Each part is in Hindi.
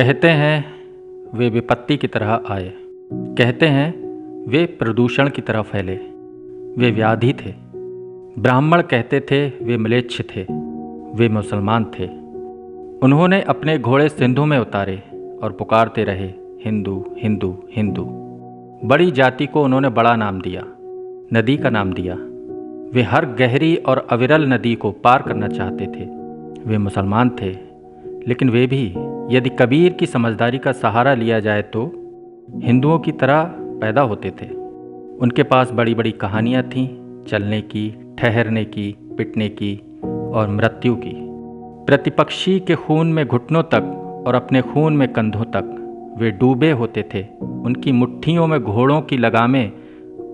कहते हैं वे विपत्ति की तरह आए, कहते हैं वे प्रदूषण की तरह फैले, वे व्याधि थे। ब्राह्मण कहते थे वे म्लेच्छ थे, वे मुसलमान थे। उन्होंने अपने घोड़े सिंधु में उतारे और पुकारते रहे, हिंदू हिंदू हिंदू। बड़ी जाति को उन्होंने बड़ा नाम दिया, नदी का नाम दिया। वे हर गहरी और अविरल नदी को पार करना चाहते थे। वे मुसलमान थे, लेकिन वे भी यदि कबीर की समझदारी का सहारा लिया जाए तो हिंदुओं की तरह पैदा होते थे। उनके पास बड़ी बड़ी कहानियाँ थीं, चलने की, ठहरने की, पिटने की और मृत्यु की। प्रतिपक्षी के खून में घुटनों तक और अपने खून में कंधों तक वे डूबे होते थे। उनकी मुट्ठियों में घोड़ों की लगामें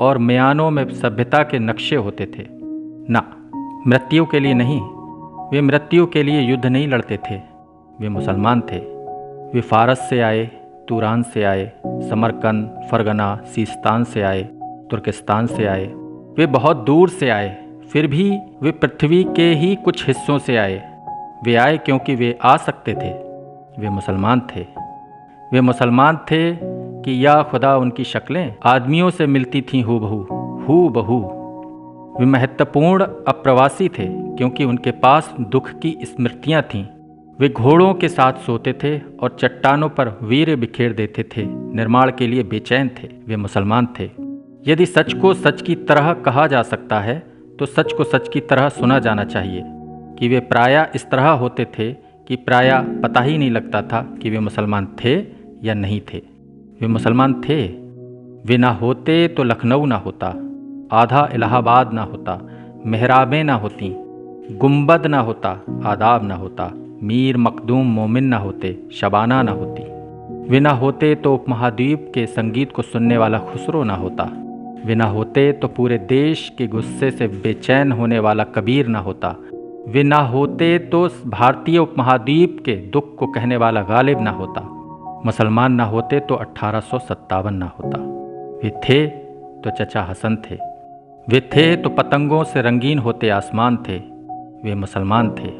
और म्यानों में सभ्यता के नक्शे होते थे। ना, मृत्यु के लिए नहीं, वे मृत्यु के लिए युद्ध नहीं लड़ते थे। वे मुसलमान थे। वे फारस से आए, तुरान से आए, समरकंद, फरगना, सीस्तान से आए, तुर्किस्तान से आए। वे बहुत दूर से आए, फिर भी वे पृथ्वी के ही कुछ हिस्सों से आए। वे आए क्योंकि वे आ सकते थे। वे मुसलमान थे। वे मुसलमान थे कि या खुदा उनकी शक्लें आदमियों से मिलती थीं हू बहू। वे महत्वपूर्ण अप्रवासी थे क्योंकि उनके पास दुख की स्मृतियां थीं। वे घोड़ों के साथ सोते थे और चट्टानों पर वीर बिखेर देते थे। निर्माण के लिए बेचैन थे। वे मुसलमान थे। यदि सच को सच की तरह कहा जा सकता है तो सच को सच की तरह सुना जाना चाहिए कि वे प्रायः इस तरह होते थे कि प्रायः पता ही नहीं लगता था कि वे मुसलमान थे या नहीं थे। वे मुसलमान थे। वे ना होते तो लखनऊ ना होता, आधा इलाहाबाद ना होता, मेहराबें ना होती, गुंबद ना होता, आदाब ना होता, मीर मखदूम मोमिन ना होते, शबाना ना होती। वे ना होते तो उपमहाद्वीप के संगीत को सुनने वाला खुसरो ना होता। वे ना होते तो पूरे देश के गुस्से से बेचैन होने वाला कबीर ना होता। वे ना होते तो भारतीय उपमहाद्वीप के दुख को कहने वाला गालिब ना होता। मुसलमान ना होते तो 1857 ना होता। वे थे तो चचा हसन थे। वे थे तो पतंगों से रंगीन होते आसमान थे। वे मुसलमान थे।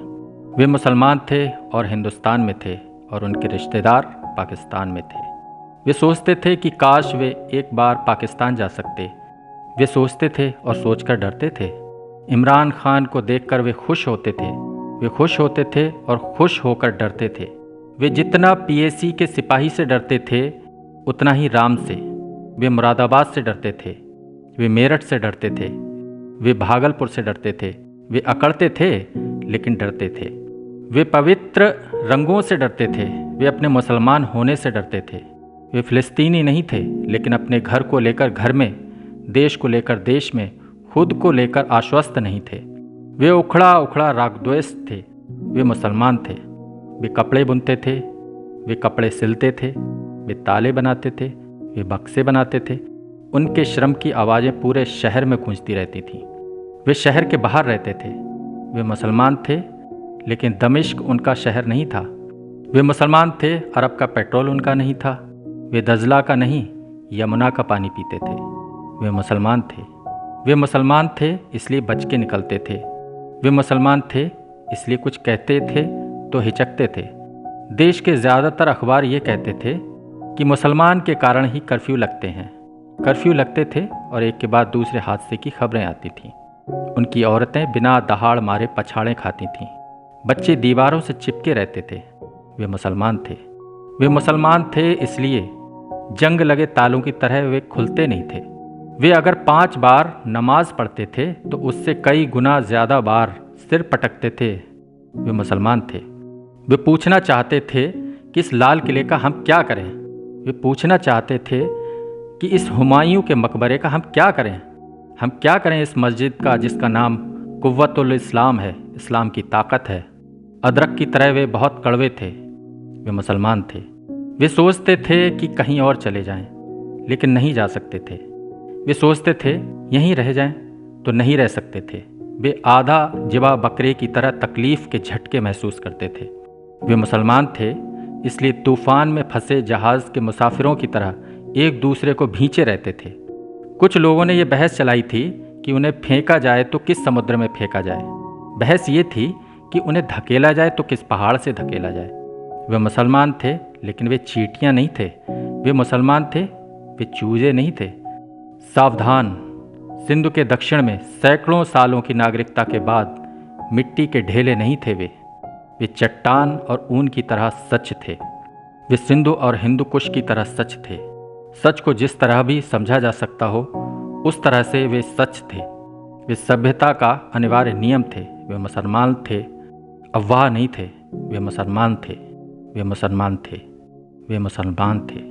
वे मुसलमान थे और हिंदुस्तान में थे और उनके रिश्तेदार पाकिस्तान में थे। वे सोचते थे कि काश वे एक बार पाकिस्तान जा सकते। वे सोचते थे और सोचकर डरते थे। इमरान खान को देखकर वे खुश होते थे। वे खुश होते थे और खुश होकर डरते थे। वे जितना पीएसी के सिपाही से डरते थे उतना ही राम से। वे मुरादाबाद से डरते थे। वे मेरठ से डरते थे। वे भागलपुर से डरते थे। वे अकड़ते थे लेकिन डरते थे। वे पवित्र रंगों से डरते थे। वे अपने मुसलमान होने से डरते थे। वे फिलिस्तीनी नहीं थे लेकिन अपने घर को लेकर घर में, देश को लेकर देश में, खुद को लेकर आश्वस्त नहीं थे। वे उखड़ा उखड़ा रागद्वेष थे। वे मुसलमान थे। वे कपड़े बुनते थे, वे कपड़े सिलते थे, वे ताले बनाते थे, वे बक्से बनाते थे। उनके श्रम की आवाज़ें पूरे शहर में गूंजती रहती थीं। वे शहर के बाहर रहते थे। वे मुसलमान थे लेकिन दमिश्क उनका शहर नहीं था। वे मुसलमान थे, अरब का पेट्रोल उनका नहीं था। वे दजला का नहीं, यमुना का पानी पीते थे। वे मुसलमान थे। वे मुसलमान थे इसलिए बच के निकलते थे। वे मुसलमान थे इसलिए कुछ कहते थे तो हिचकते थे। देश के ज़्यादातर अखबार ये कहते थे कि मुसलमान के कारण ही कर्फ्यू लगते हैं। कर्फ्यू लगते थे और एक के बाद दूसरे हादसे की खबरें आती थीं। उनकी औरतें बिना दहाड़ मारे पछाड़ें खाती थीं। बच्चे दीवारों से चिपके रहते थे। वे मुसलमान थे। वे मुसलमान थे इसलिए जंग लगे तालों की तरह वे खुलते नहीं थे। वे अगर 5 बार नमाज पढ़ते थे तो उससे कई गुना ज़्यादा बार सिर पटकते थे। वे मुसलमान थे। वे पूछना चाहते थे कि इस लाल किले का हम क्या करें। वे पूछना चाहते थे कि इस हुमायूं के मकबरे का हम क्या करें। हम क्या करें इस मस्जिद का जिसका नाम कुव्वतुल इस्लाम है, इस्लाम की ताकत है। अदरक की तरह वे बहुत कड़वे थे। वे मुसलमान थे। वे सोचते थे कि कहीं और चले जाएं, लेकिन नहीं जा सकते थे। वे सोचते थे यहीं रह जाएं, तो नहीं रह सकते थे। वे आधा जिबा बकरे की तरह तकलीफ़ के झटके महसूस करते थे। वे मुसलमान थे इसलिए तूफ़ान में फंसे जहाज़ के मुसाफिरों की तरह एक दूसरे को भींचे रहते थे। कुछ लोगों ने यह बहस चलाई थी कि उन्हें फेंका जाए तो किस समुद्र में फेंका जाए। बहस ये थी कि उन्हें धकेला जाए तो किस पहाड़ से धकेला जाए। वे मुसलमान थे लेकिन वे चींटियां नहीं थे, वे मुसलमान थे, वे चूजे नहीं थे। सावधान, सिंधु के दक्षिण में सैकड़ों सालों की नागरिकता के बाद मिट्टी के ढेले नहीं थे वे चट्टान और ऊन की तरह सच थे। वे सिंधु और हिंदू कुश की तरह सच थे। सच को जिस तरह भी समझा जा सकता हो उस तरह से वे सच थे। वे सभ्यता का अनिवार्य नियम थे। वे मुसलमान थे, अफवाह नहीं थे। वे मुसलमान थे, वे मुसलमान थे, वे मुसलमान थे।